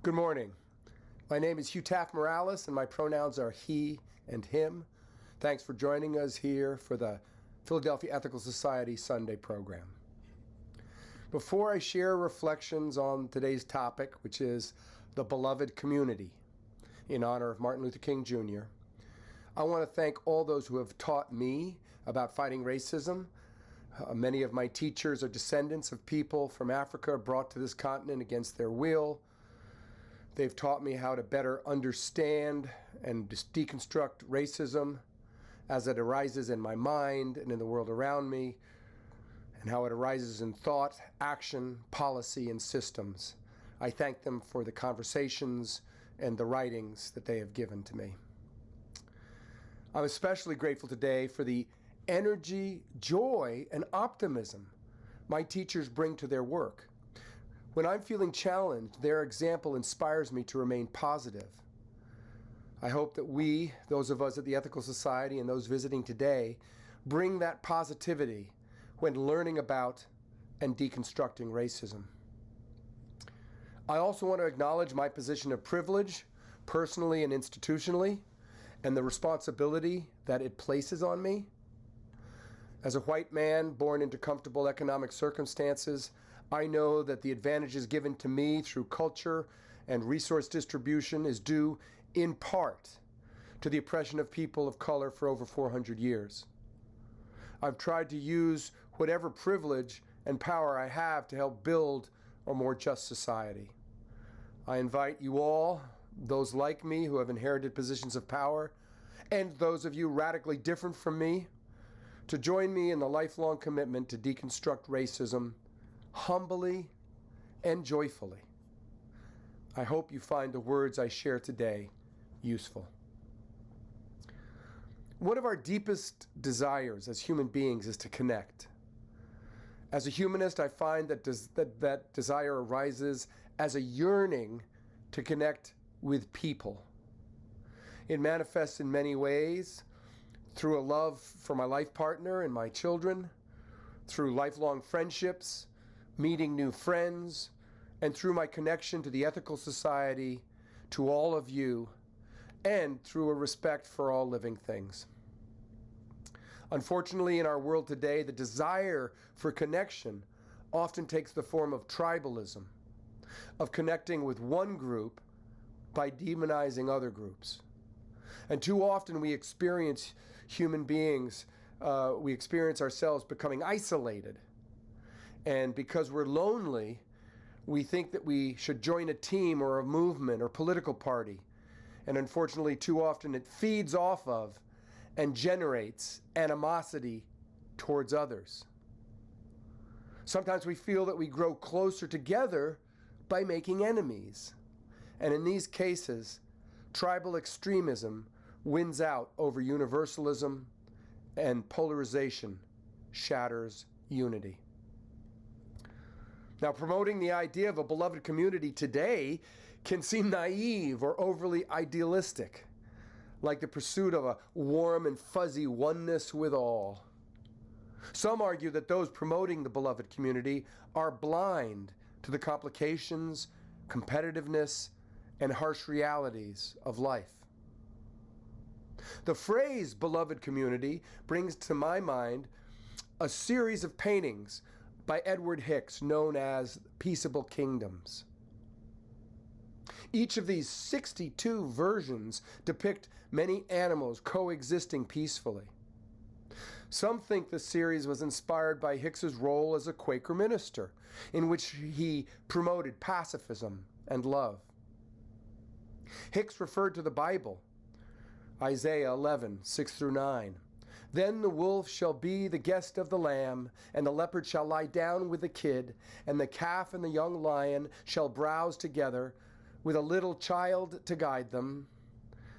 Good morning. My name is Hugh Taft-Morales, and my pronouns are he and him. Thanks for joining us here for the Philadelphia Ethical Society Sunday program. Before I share reflections on today's topic, which is the beloved community, in honor of Martin Luther King Jr., I want to thank all those who have taught me about fighting racism. Many of my teachers are descendants of people from Africa brought to this continent against their will. They've taught me how to better understand and deconstruct racism as it arises in my mind and in the world around me, and how it arises in thought, action, policy, and systems. I thank them for the conversations and the writings that they have given to me. I'm especially grateful today for the energy, joy, and optimism my teachers bring to their work. When I'm feeling challenged, their example inspires me to remain positive. I hope that we, those of us at the Ethical Society and those visiting today, bring that positivity when learning about and deconstructing racism. I also want to acknowledge my position of privilege, personally and institutionally, and the responsibility that it places on me. As a white man born into comfortable economic circumstances, I know that the advantages given to me through culture and resource distribution is due, in part, to the oppression of people of color for over 400 years. I've tried to use whatever privilege and power I have to help build a more just society. I invite you all, those like me who have inherited positions of power, and those of you radically different from me, to join me in the lifelong commitment to deconstruct racism humbly and joyfully. I hope you find the words I share today useful. One of our deepest desires as human beings is to connect. As a humanist, I find that that desire arises as a yearning to connect with people. It manifests in many ways, through a love for my life partner and my children, through lifelong friendships, meeting new friends, and through my connection to the Ethical Society, to all of you, and through a respect for all living things. Unfortunately, in our world today, the desire for connection often takes the form of tribalism, of connecting with one group by demonizing other groups. And too often we experience human beings, we experience ourselves becoming isolated. And because we're lonely, we think that we should join a team or a movement or political party. And unfortunately, too often it feeds off of and generates animosity towards others. Sometimes we feel that we grow closer together by making enemies. And in these cases, tribal extremism wins out over universalism, and polarization shatters unity. Now, promoting the idea of a beloved community today can seem naive or overly idealistic, like the pursuit of a warm and fuzzy oneness with all. Some argue that those promoting the beloved community are blind to the complications, competitiveness, and harsh realities of life. The phrase beloved community brings to my mind a series of paintings by Edward Hicks known as Peaceable Kingdoms. Each of these 62 versions depict many animals coexisting peacefully. Some think the series was inspired by Hicks's role as a Quaker minister, in which he promoted pacifism and love. Hicks referred to the Bible, Isaiah 11, 6 through 9. Then the wolf shall be the guest of the lamb, and the leopard shall lie down with the kid, and the calf and the young lion shall browse together, with a little child to guide them.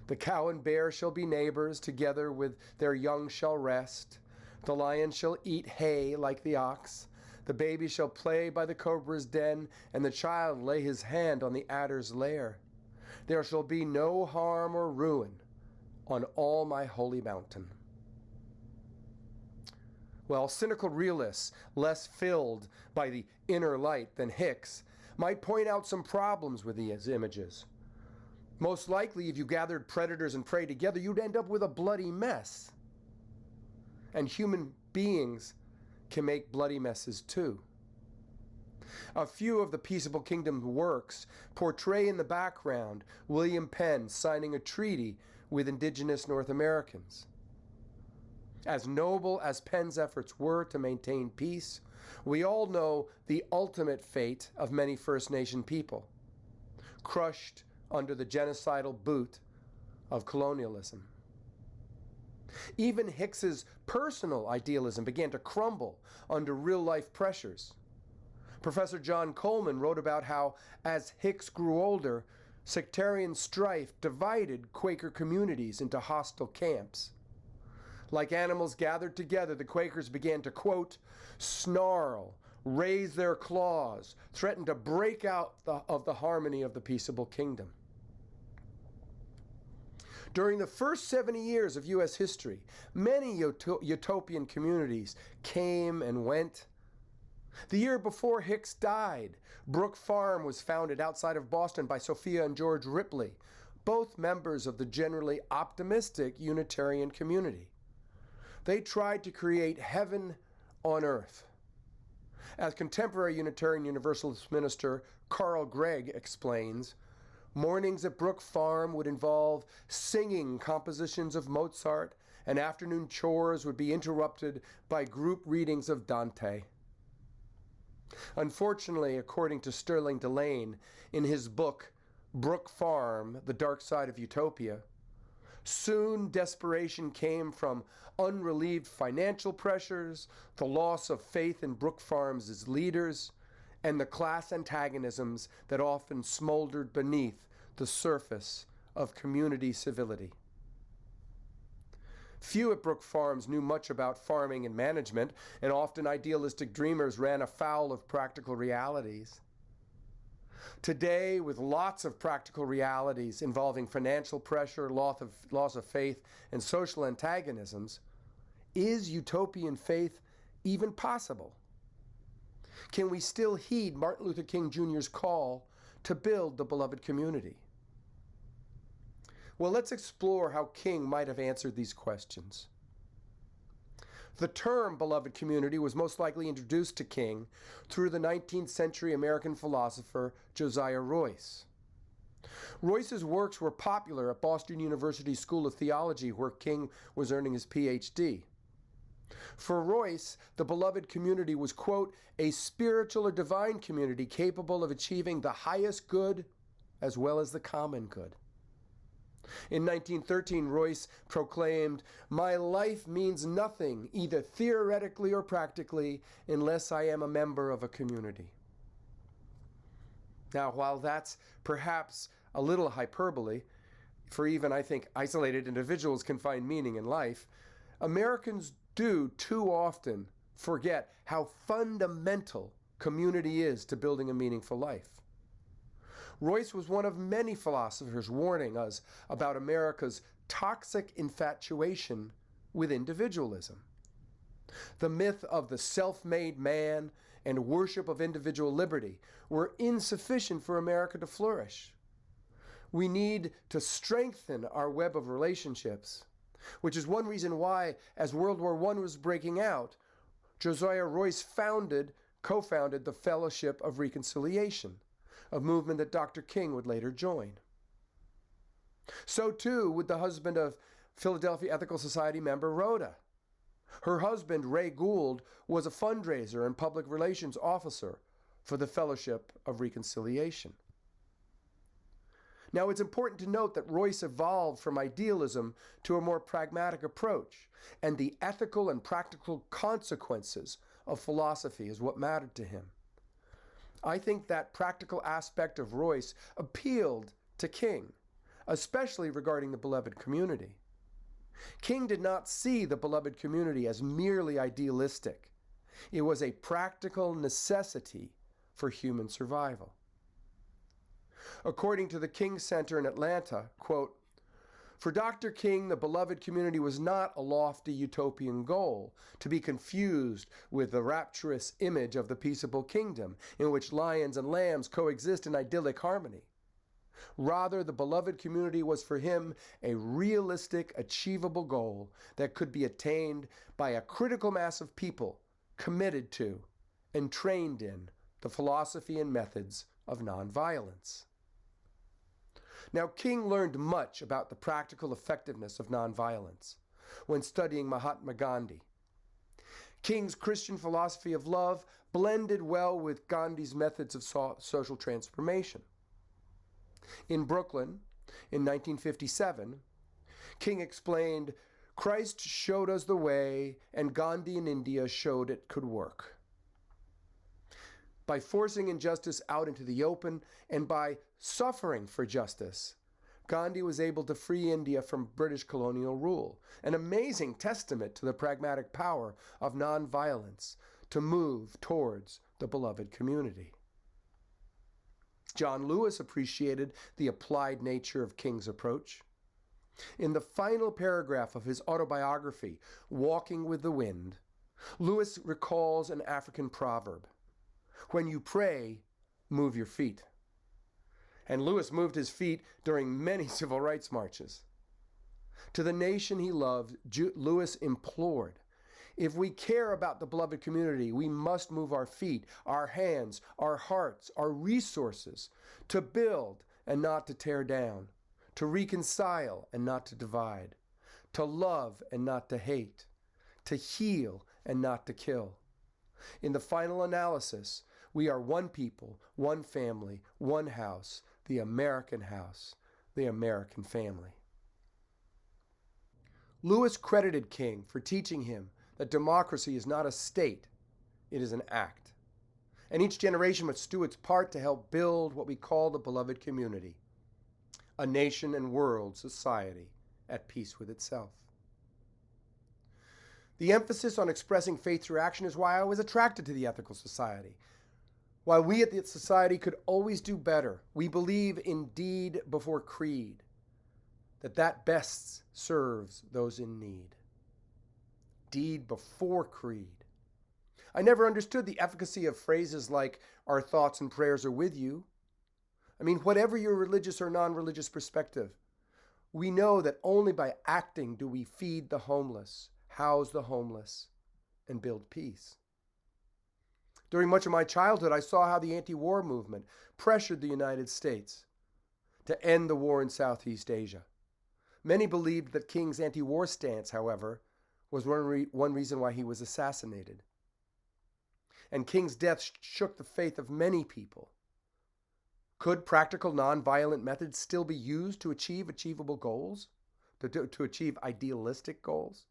The cow and bear shall be neighbors, together with their young shall rest. The lion shall eat hay like the ox. The baby shall play by the cobra's den, and the child lay his hand on the adder's lair. There shall be no harm or ruin on all my holy mountain. Well, cynical realists, less filled by the inner light than Hicks, might point out some problems with these images. Most likely, if you gathered predators and prey together, you'd end up with a bloody mess. And human beings can make bloody messes too. A few of the Peaceable Kingdoms works portray in the background William Penn signing a treaty with indigenous North Americans. As noble as Penn's efforts were to maintain peace, we all know the ultimate fate of many First Nation people, crushed under the genocidal boot of colonialism. Even Hicks's personal idealism began to crumble under real-life pressures. Professor John Coleman wrote about how, as Hicks grew older, sectarian strife divided Quaker communities into hostile camps. Like animals gathered together, the Quakers began to, quote, snarl, raise their claws, threaten to break out of the harmony of the peaceable kingdom. During the first 70 years of U.S. history, many utopian communities came and went. The year before Hicks died, Brook Farm was founded outside of Boston by Sophia and George Ripley, both members of the generally optimistic Unitarian community. They tried to create heaven on earth. As contemporary Unitarian Universalist minister Carl Gregg explains, mornings at Brook Farm would involve singing compositions of Mozart, and afternoon chores would be interrupted by group readings of Dante. Unfortunately, according to Sterling Delane, in his book, Brook Farm, The Dark Side of Utopia, soon desperation came from unrelieved financial pressures, the loss of faith in Brook Farms as leaders, and the class antagonisms that often smoldered beneath the surface of community civility. Few at Brook Farms knew much about farming and management, and often idealistic dreamers ran afoul of practical realities. Today, with lots of practical realities involving financial pressure, loss of faith, and social antagonisms, is utopian faith even possible? Can we still heed Martin Luther King Jr.'s call to build the beloved community? Well, let's explore how King might have answered these questions. The term beloved community was most likely introduced to King through the 19th century American philosopher Josiah Royce. Royce's works were popular at Boston University School of Theology, where King was earning his PhD. For Royce, the beloved community was, quote, a spiritual or divine community capable of achieving the highest good as well as the common good. In 1913, Royce proclaimed, "My life means nothing, either theoretically or practically, unless I am a member of a community." Now, while that's perhaps a little hyperbole, for even, I think, isolated individuals can find meaning in life, Americans do too often forget how fundamental community is to building a meaningful life. Royce was one of many philosophers warning us about America's toxic infatuation with individualism. The myth of the self-made man and worship of individual liberty were insufficient for America to flourish. We need to strengthen our web of relationships, which is one reason why, as World War I was breaking out, Josiah Royce co-founded the Fellowship of Reconciliation, a movement that Dr. King would later join. So too would the husband of Philadelphia Ethical Society member Rhoda. Her husband, Ray Gould, was a fundraiser and public relations officer for the Fellowship of Reconciliation. Now, it's important to note that Royce evolved from idealism to a more pragmatic approach, and the ethical and practical consequences of philosophy is what mattered to him. I think that practical aspect of Royce appealed to King, especially regarding the beloved community. King did not see the beloved community as merely idealistic. It was a practical necessity for human survival. According to the King Center in Atlanta, quote, For Dr. King, the beloved community was not a lofty utopian goal, to be confused with the rapturous image of the peaceable kingdom, in which lions and lambs coexist in idyllic harmony. Rather, the beloved community was for him a realistic, achievable goal that could be attained by a critical mass of people committed to and trained in the philosophy and methods of nonviolence. Now, King learned much about the practical effectiveness of nonviolence when studying Mahatma Gandhi. King's Christian philosophy of love blended well with Gandhi's methods of social transformation. In Brooklyn, in 1957, King explained, "Christ showed us the way, and Gandhi in India showed it could work." By forcing injustice out into the open and by suffering for justice, Gandhi was able to free India from British colonial rule, an amazing testament to the pragmatic power of nonviolence to move towards the beloved community. John Lewis appreciated the applied nature of King's approach. In the final paragraph of his autobiography, Walking with the Wind, Lewis recalls an African proverb: "When you pray, move your feet." And Lewis moved his feet during many civil rights marches. To the nation he loved, Lewis implored, if we care about the beloved community, we must move our feet, our hands, our hearts, our resources to build and not to tear down, to reconcile and not to divide, to love and not to hate, to heal and not to kill. In the final analysis, we are one people, one family, one house, the American house, the American family. Lewis credited King for teaching him that democracy is not a state, it is an act. And each generation must do its part to help build what we call the beloved community, a nation and world society at peace with itself. The emphasis on expressing faith through action is why I was attracted to the Ethical Society. While we at the Society could always do better, we believe in deed before creed, that best serves those in need. Deed before creed. I never understood the efficacy of phrases like, "Our thoughts and prayers are with you." I mean, whatever your religious or non-religious perspective, we know that only by acting do we feed the homeless, house the homeless, and build peace. During much of my childhood, I saw how the anti-war movement pressured the United States to end the war in Southeast Asia. Many believed that King's anti-war stance, however, was one reason why he was assassinated. And King's death shook the faith of many people. Could practical nonviolent methods still be used to achieve achievable goals? To achieve idealistic goals?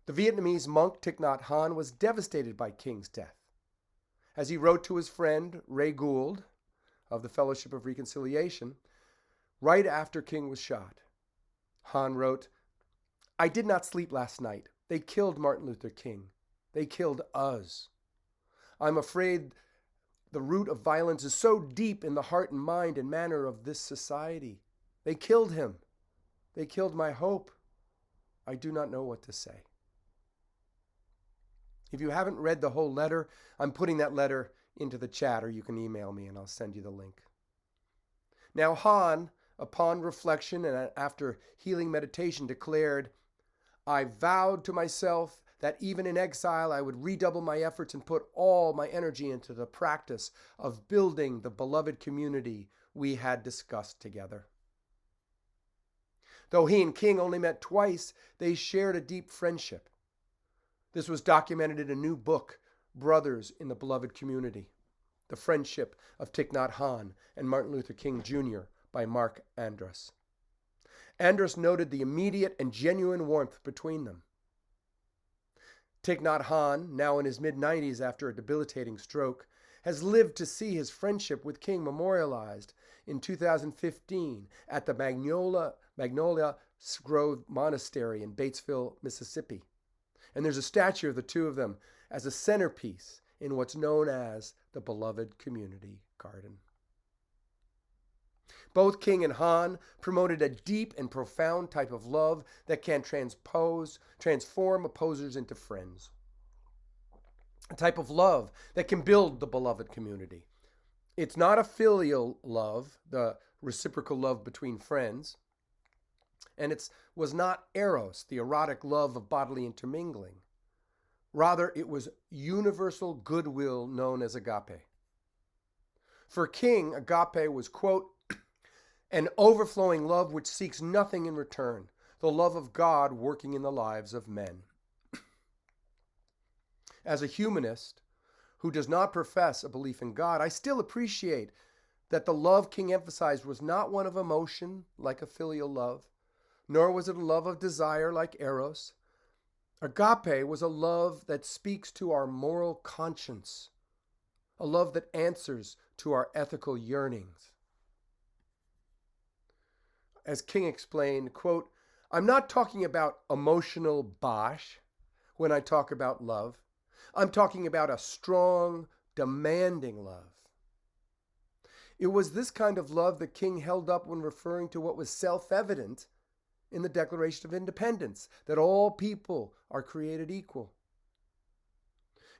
The Vietnamese monk Thich Nhat Hanh was devastated by King's death. As he wrote to his friend Ray Gould of the Fellowship of Reconciliation, right after King was shot, Hanh wrote, "I did not sleep last night. They killed Martin Luther King. They killed us. I'm afraid the root of violence is so deep in the heart and mind and manner of this society. They killed him. They killed my hope. I do not know what to say." If you haven't read the whole letter, I'm putting that letter into the chat, or you can email me and I'll send you the link. Now, Hanh, upon reflection and after healing meditation, declared, "I vowed to myself that even in exile I would redouble my efforts and put all my energy into the practice of building the beloved community we had discussed together." Though he and King only met twice, they shared a deep friendship. This was documented in a new book, Brothers in the Beloved Community, The Friendship of Thich Nhat Hanh and Martin Luther King Jr. by Mark Andrus. Andrus noted the immediate and genuine warmth between them. Thich Nhat Hanh, now in his mid-90s after a debilitating stroke, has lived to see his friendship with King memorialized in 2015 at the Magnolia Grove Monastery in Batesville, Mississippi. And there's a statue of the two of them as a centerpiece in what's known as the Beloved Community Garden. Both King and Hanh promoted a deep and profound type of love that can transform opposers into friends. A type of love that can build the beloved community. It's not a filial love, the reciprocal love between friends, and it was not eros, the erotic love of bodily intermingling. Rather, it was universal goodwill known as agape. For King, agape was, quote, an overflowing love which seeks nothing in return, the love of God working in the lives of men. As a humanist who does not profess a belief in God, I still appreciate that the love King emphasized was not one of emotion like a filial love, nor was it a love of desire like eros. Agape was a love that speaks to our moral conscience, a love that answers to our ethical yearnings. As King explained, quote, I'm not talking about emotional bosh when I talk about love. I'm talking about a strong, demanding love. It was this kind of love that King held up when referring to what was self-evident in the Declaration of Independence, that all people are created equal.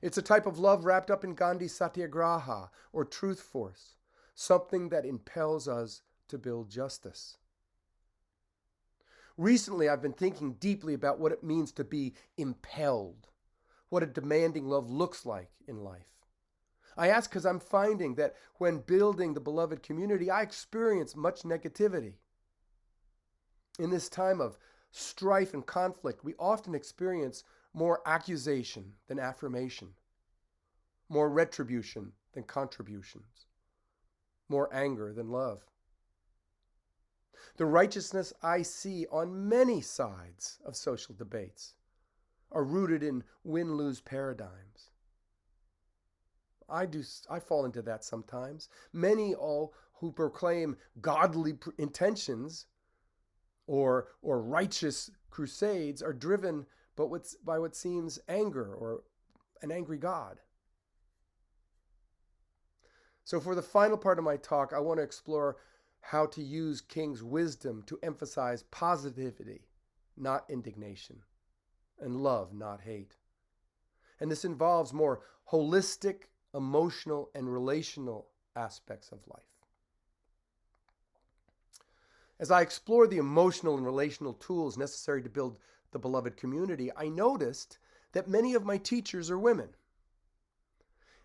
It's a type of love wrapped up in Gandhi's satyagraha, or truth force, something that impels us to build justice. Recently, I've been thinking deeply about what it means to be impelled, what a demanding love looks like in life. I ask because I'm finding that when building the beloved community, I experience much negativity. In this time of strife and conflict, we often experience more accusation than affirmation, more retribution than contributions, more anger than love. The righteousness I see on many sides of social debates are rooted in win-lose paradigms. I fall into that sometimes. Many all who proclaim godly intentions or righteous crusades are driven by what seems anger or an angry God. So for the final part of my talk, I want to explore how to use King's wisdom to emphasize positivity, not indignation, and love, not hate. And this involves more holistic, emotional, and relational aspects of life. As I explored the emotional and relational tools necessary to build the beloved community, I noticed that many of my teachers are women.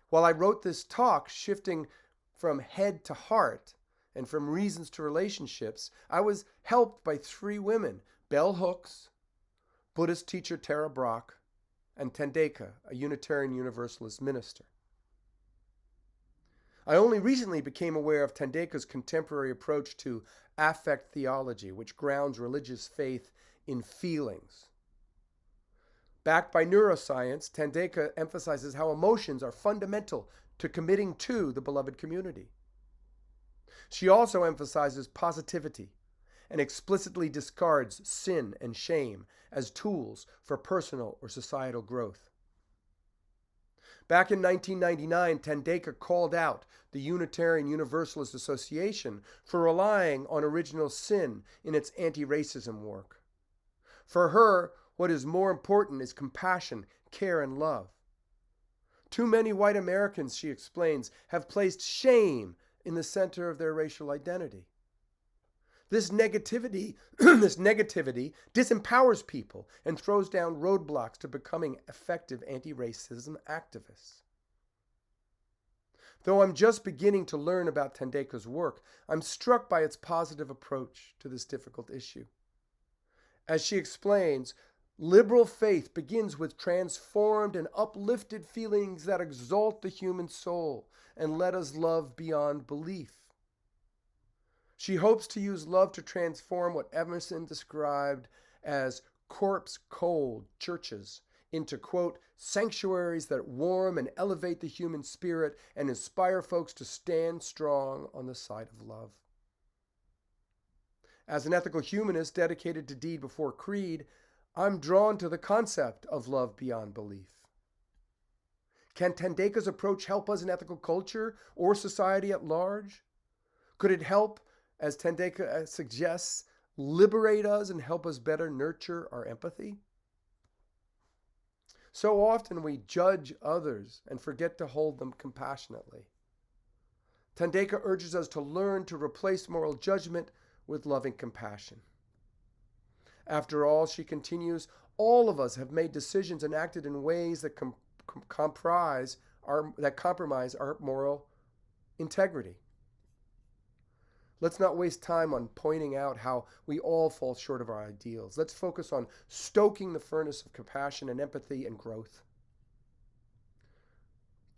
While I wrote this talk shifting from head to heart and from reasons to relationships, I was helped by 3 women, bell hooks, Buddhist teacher Tara Brach, and Tandaka, a Unitarian Universalist minister. I only recently became aware of Tandaka's contemporary approach to affect theology, which grounds religious faith in feelings. Backed by neuroscience, Tandaka emphasizes how emotions are fundamental to committing to the beloved community. She also emphasizes positivity and explicitly discards sin and shame as tools for personal or societal growth. Back in 1999, Tandaka called out the Unitarian Universalist Association for relying on original sin in its anti-racism work. For her, what is more important is compassion, care, and love. Too many white Americans, she explains, have placed shame in the center of their racial identity. This negativity disempowers people and throws down roadblocks to becoming effective anti-racism activists. Though I'm just beginning to learn about Tandaka's work, I'm struck by its positive approach to this difficult issue. As she explains, liberal faith begins with transformed and uplifted feelings that exalt the human soul and let us love beyond belief. She hopes to use love to transform what Emerson described as corpse-cold churches into, quote, sanctuaries that warm and elevate the human spirit and inspire folks to stand strong on the side of love. As an ethical humanist dedicated to deed before creed, I'm drawn to the concept of love beyond belief. Can Tandaka's approach help us in ethical culture or society at large? Could it help as Tandaka suggests, liberate us and help us better nurture our empathy? So often we judge others and forget to hold them compassionately. Tandaka urges us to learn to replace moral judgment with loving compassion. After all, she continues, all of us have made decisions and acted in ways that compromise our moral integrity. Let's not waste time on pointing out how we all fall short of our ideals. Let's focus on stoking the furnace of compassion and empathy and growth.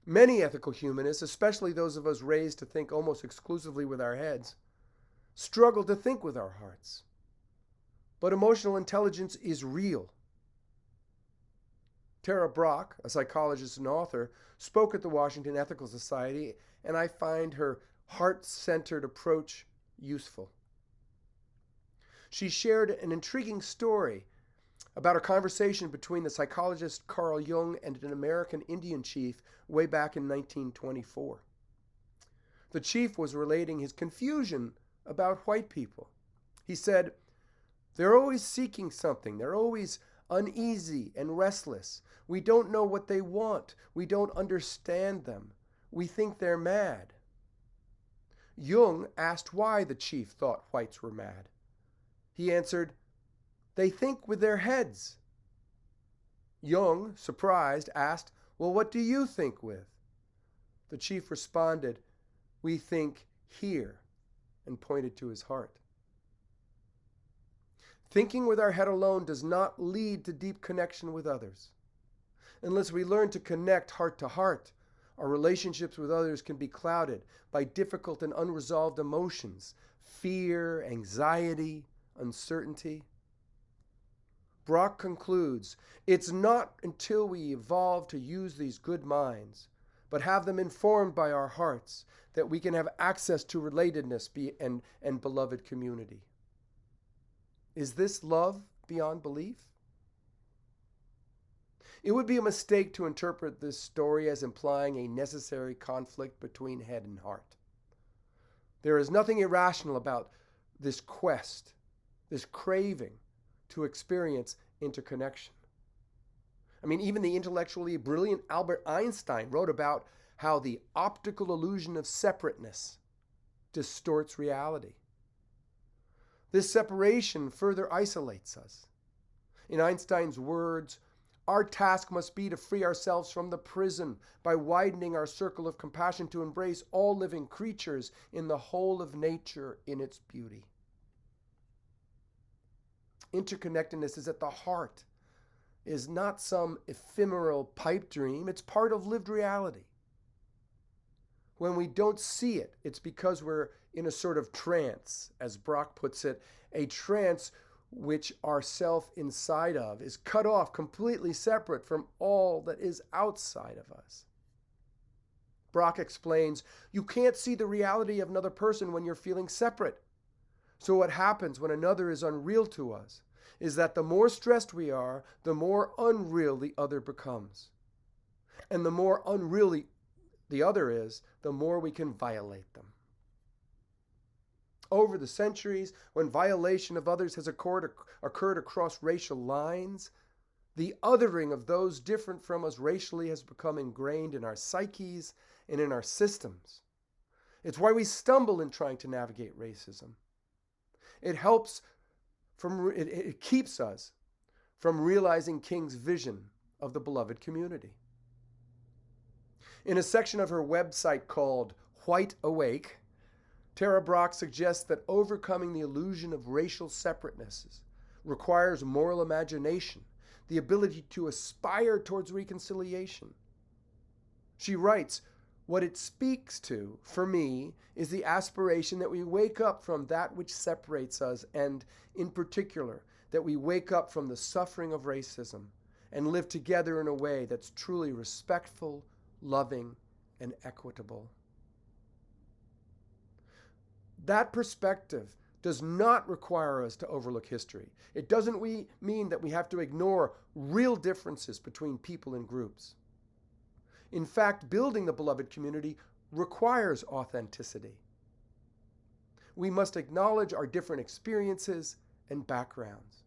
Many ethical humanists, especially those of us raised to think almost exclusively with our heads, struggle to think with our hearts. But emotional intelligence is real. Tara Brach, a psychologist and author, spoke at the Washington Ethical Society, and I find her heart-centered approach useful. She shared an intriguing story about a conversation between the psychologist Carl Jung and an American Indian chief way back in 1924. The chief was relating his confusion about white people. He said, "They're always seeking something. They're always uneasy and restless. We don't know what they want. We don't understand them. We think they're mad." Jung asked why the chief thought whites were mad. He answered, "They think with their heads." Jung, surprised, asked, "Well, what do you think with?" The chief responded, "We think here," and pointed to his heart. Thinking with our head alone does not lead to deep connection with others. Unless we learn to connect heart to heart, our relationships with others can be clouded by difficult and unresolved emotions, fear, anxiety, uncertainty. Brach concludes, it's not until we evolve to use these good minds, but have them informed by our hearts, that we can have access to relatedness and beloved community. Is this love beyond belief? It would be a mistake to interpret this story as implying a necessary conflict between head and heart. There is nothing irrational about this quest, this craving to experience interconnection. I mean, even the intellectually brilliant Albert Einstein wrote about how the optical illusion of separateness distorts reality. This separation further isolates us. In Einstein's words, our task must be to free ourselves from the prison by widening our circle of compassion to embrace all living creatures in the whole of nature in its beauty. Interconnectedness is at the heart, is not some ephemeral pipe dream. It's part of lived reality. When we don't see it, it's because we're in a sort of trance, as Brach puts it, a trance which our self inside of is cut off, completely separate from all that is outside of us. Brach explains, you can't see the reality of another person when you're feeling separate. So what happens when another is unreal to us is that the more stressed we are, the more unreal the other becomes. And the more unreal the other is, the more we can violate them. Over the centuries, when violation of others has occurred across racial lines, the othering of those different from us racially has become ingrained in our psyches and in our systems. It's why we stumble in trying to navigate racism. It keeps us from realizing King's vision of the beloved community. In a section of her website called White Awake, Tara Brach suggests that overcoming the illusion of racial separateness requires moral imagination, the ability to aspire towards reconciliation. She writes, what it speaks to, for me, is the aspiration that we wake up from that which separates us, and, in particular, that we wake up from the suffering of racism and live together in a way that's truly respectful, loving, and equitable. That perspective does not require us to overlook history. It doesn't mean that we have to ignore real differences between people and groups. In fact, building the beloved community requires authenticity. we must acknowledge our different experiences and backgrounds.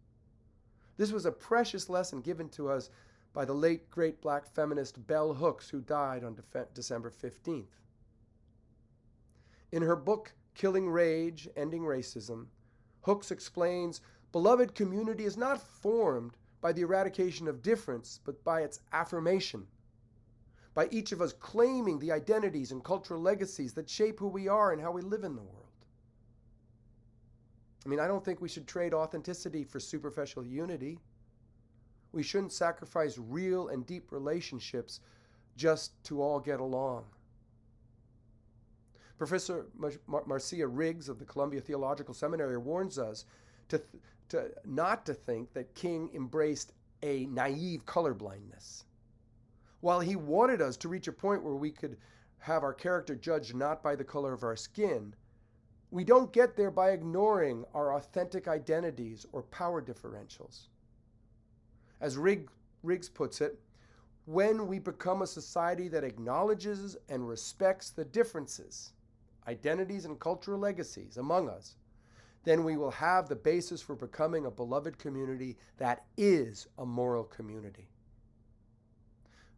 This was a precious lesson given to us by the late great black feminist Bell Hooks, who died on December 15th. In her book, Killing Rage, Ending Racism, Hooks explains, beloved community is not formed by the eradication of difference, but by its affirmation, by each of us claiming the identities and cultural legacies that shape who we are and how we live in the world. I don't think we should trade authenticity for superficial unity. We shouldn't sacrifice real and deep relationships just to all get along. Professor Marcia Riggs of the Columbia Theological Seminary warns us not to think that King embraced a naive colorblindness. While he wanted us to reach a point where we could have our character judged not by the color of our skin, we don't get there by ignoring our authentic identities or power differentials. As Riggs puts it, when we become a society that acknowledges and respects the differences, identities, and cultural legacies among us, then we will have the basis for becoming a beloved community that is a moral community.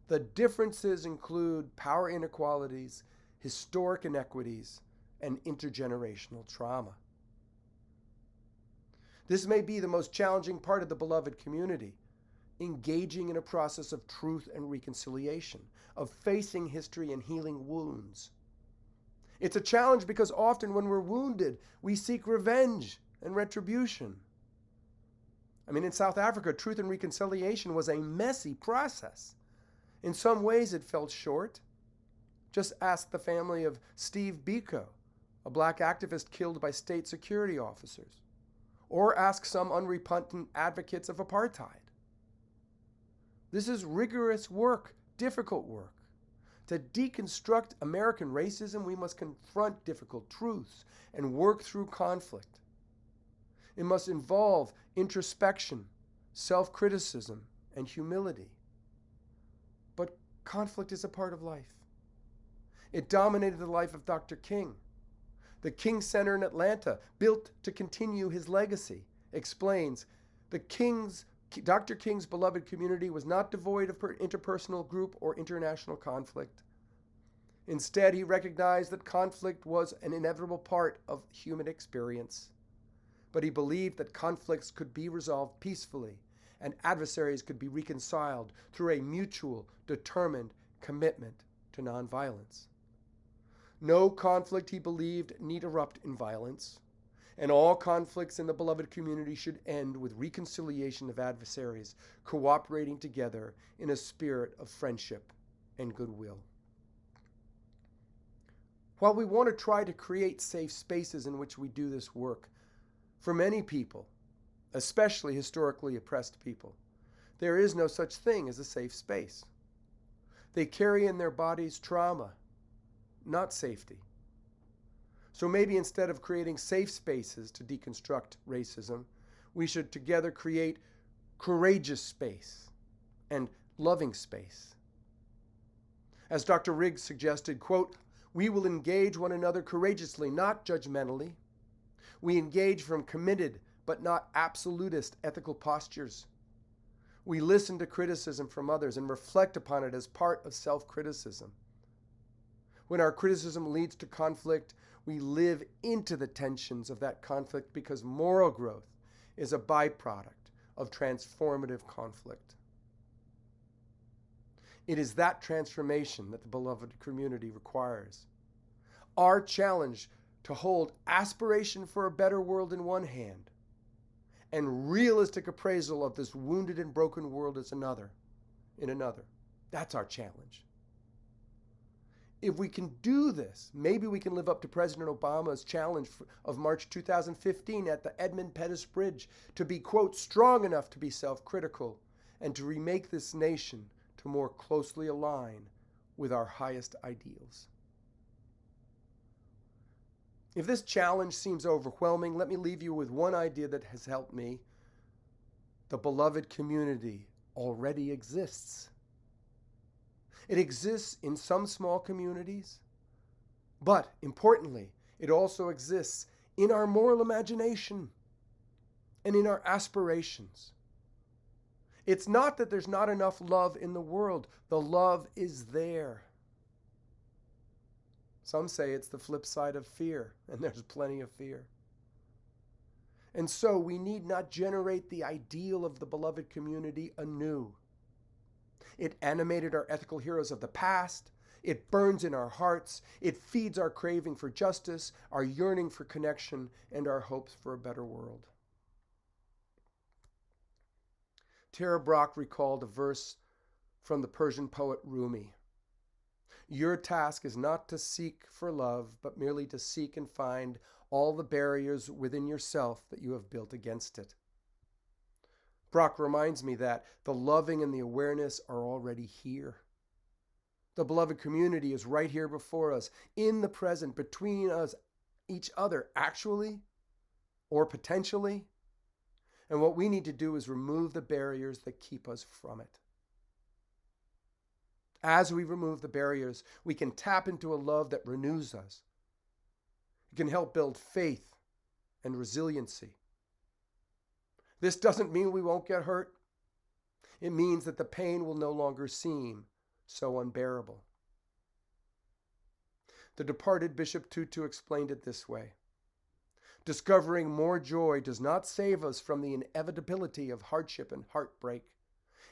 The differences include power inequalities, historic inequities, and intergenerational trauma. This may be the most challenging part of the beloved community, engaging in a process of truth and reconciliation, of facing history and healing wounds. It's a challenge because often when we're wounded, we seek revenge and retribution. In South Africa, truth and reconciliation was a messy process. In some ways, it fell short. Just ask the family of Steve Biko, a black activist killed by state security officers, or ask some unrepentant advocates of apartheid. This is rigorous work, difficult work. To deconstruct American racism, we must confront difficult truths and work through conflict. It must involve introspection, self-criticism, and humility. But conflict is a part of life. It dominated the life of Dr. King. The King Center in Atlanta, built to continue his legacy, explains Dr. King's beloved community was not devoid of interpersonal, group, or international conflict. Instead, he recognized that conflict was an inevitable part of human experience. But he believed that conflicts could be resolved peacefully and adversaries could be reconciled through a mutual, determined commitment to nonviolence. No conflict, he believed, need erupt in violence, and all conflicts in the beloved community should end with reconciliation of adversaries cooperating together in a spirit of friendship and goodwill. While we want to try to create safe spaces in which we do this work, for many people, especially historically oppressed people, there is no such thing as a safe space. They carry in their bodies trauma, not safety. So maybe instead of creating safe spaces to deconstruct racism, we should together create courageous space and loving space. As Dr. Riggs suggested, quote, "We will engage one another courageously, not judgmentally. We engage from committed but not absolutist ethical postures. We listen to criticism from others and reflect upon it as part of self-criticism. When our criticism leads to conflict, we live into the tensions of that conflict because moral growth is a byproduct of transformative conflict." It is that transformation that the beloved community requires. Our challenge to hold aspiration for a better world in one hand and realistic appraisal of this wounded and broken world in another. That's our challenge. If we can do this, maybe we can live up to President Obama's challenge of March 2015 at the Edmund Pettus Bridge to be, quote, "strong enough to be self-critical and to remake this nation to more closely align with our highest ideals." If this challenge seems overwhelming, let me leave you with one idea that has helped me. The beloved community already exists. It exists in some small communities, but importantly, it also exists in our moral imagination and in our aspirations. It's not that there's not enough love in the world. The love is there. Some say it's the flip side of fear, and there's plenty of fear. And so we need not generate the ideal of the beloved community anew. It animated our ethical heroes of the past. It burns in our hearts. It feeds our craving for justice, our yearning for connection, and our hopes for a better world. Tara Brach recalled a verse from the Persian poet Rumi. Your task is not to seek for love, but merely to seek and find all the barriers within yourself that you have built against it. Brach reminds me that the loving and the awareness are already here. The beloved community is right here before us, in the present, between us, each other, actually or potentially. And what we need to do is remove the barriers that keep us from it. As we remove the barriers, we can tap into a love that renews us. It can help build faith and resiliency. This doesn't mean we won't get hurt. It means that the pain will no longer seem so unbearable. The departed Bishop Tutu explained it this way. Discovering more joy does not save us from the inevitability of hardship and heartbreak.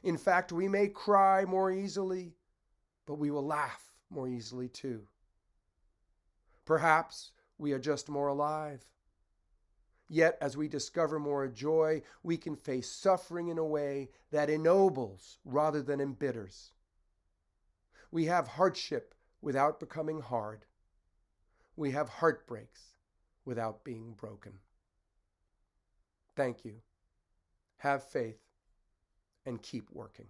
In fact, we may cry more easily, but we will laugh more easily too. Perhaps we are just more alive. Yet, as we discover more joy, we can face suffering in a way that ennobles rather than embitters. We have hardship without becoming hard. We have heartbreaks without being broken. Thank you. Have faith and keep working.